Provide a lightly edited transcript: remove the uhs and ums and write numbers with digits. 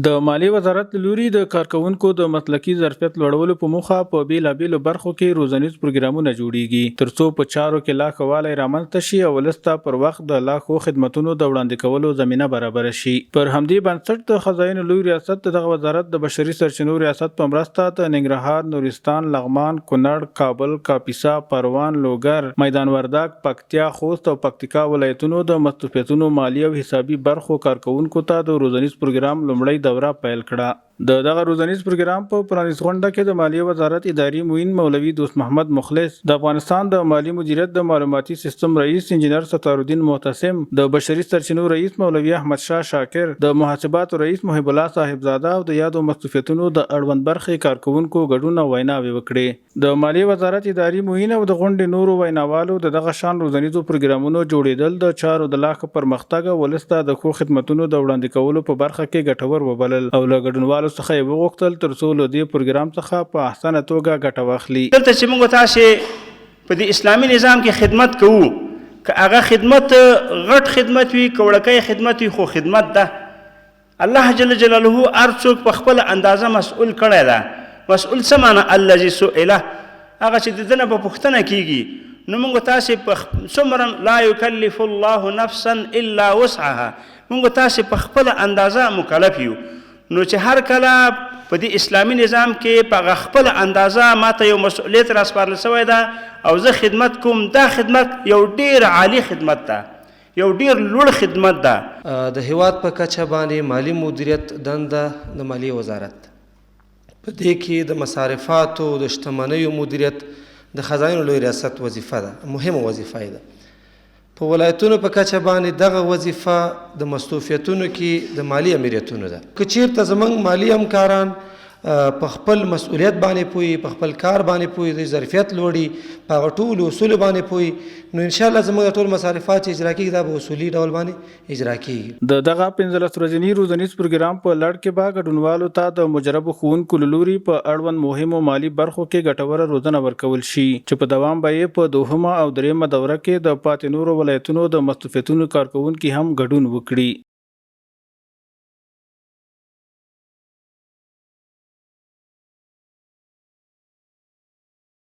د مالیې وزارت له لوري د کارکوونکو د مسلکي ظرفیت لوړولو په موخه په بیلابیلو برخو کې روزنیز پروګرامونه جوړیږي ترڅو په چارو کې لا ښه والی رامنځته شي او ولس ته پر وخت د لا ښو خدمتونو د وړاندې کولو زمینه برابره شي. پر همدې بنسټ د خزاینو لوی ریاست دغه وزارت د بشري سرچینو ریاست په مرسته د ننګرهار، نورستان، لغمان، کونړ، کابل، کاپیسا، پروان، لوګر، میدان وردګ، پکتیا، خوست او پکتیکا ولایتونو د مستوفیتونو مالی او حسابي برخو کارکوونکو ته د روزنیز پروګرام لومړی دوره پیل کړه. دغه روزنیز پروګرام په پرانیست غونډه کې د مالیې وزارت اداري معین مولوي دوست محمد مخلص، د افغانستان د مالی مدیریت د معلوماتي سیستم رئیس انجینر ستارالدین معتصم، د بشري سرچینو رئیس مولوي احمد شاه شاکر، د محاسباتو رئیس محب الله صاحبزاده او د یادو مستوفیتونو د اړوند برخې کارکوونکو ګډون او ویناوې وکړې. د مالیې وزارت اداري معین او د غونډې نورو ویناوالو د دغه شان روزنیزو پروګرامونو جوړېدل د چارو د لا ښه پرمختګ او ولس ته د ښو خدمتونو د وړاندې کولو په برخه کې ګټور وبلل او له ګډونوالو څخه یې وغوښتل ترڅو له دې پروګرام څخه په احسنه توګه ګټه واخلي. دلته چې موږ تاسې په دې اسلامي نظام کې خدمت کوو، که هغه خدمت غټ خدمت وي، که وړوکی خدمت وي، خو خدمت ده. الله جل جلاله هر څوک په خپله اندازه مسؤول کړی ده. مسؤول څه معنی؟ الذي سئله، هغه چې د ده نه به پوښتنه کېږي. نو موږ تاسې په څومره لا یکلف الله نفسا الا وسعها، موږ تاسې په خپله اندازه مکلف یو. نو چې هر کله په دې اسلامي نظام کې په هغه خپله اندازه ماته یو مسؤلیت راسپارل شوی ده او زه خدمت کوم، دا خدمت یو ډېر عالی خدمت ده، یو ډېر لوړ خدمت ده. د هیواد په کچه باندې مالی مدیریت دنده د مالیې وزارت، په دې کې د مصارفاتو د شتمنیو مدیریت د خزاینو لوی ریاست وظیفه ده، مهمه وظیفه ده. په ولایتونو په کچه باندې دغه وظیفه د مستوفیتونو کې د مالی امریتونو ده. که چیرته زموږ مالی همکاران په خپل مسؤلیت باندې پوي، په خپل کار باندې پوي، د ظرفیت لوړي، په هغه ټولو اصولو باندې پوي، نو انشاءالله زموږ د ټول مصارفات چې اجرا کېږي دا به اصولي ډول باندې اجرا کېږي. د دغه 15 ورځني روزنیز پروګرام په لړ کې به ګډونوالو ته د مجربو ښوونکو له لوري په اړوند مهمو مالي برخو کې ګټوره روزنه ورکول شي چې په دوام به یې په دوهمه او درېیمه دوره کې د پاتې نورو ولایتونو د مستوفیتونو کارکوونکي هم ګډون وکړي.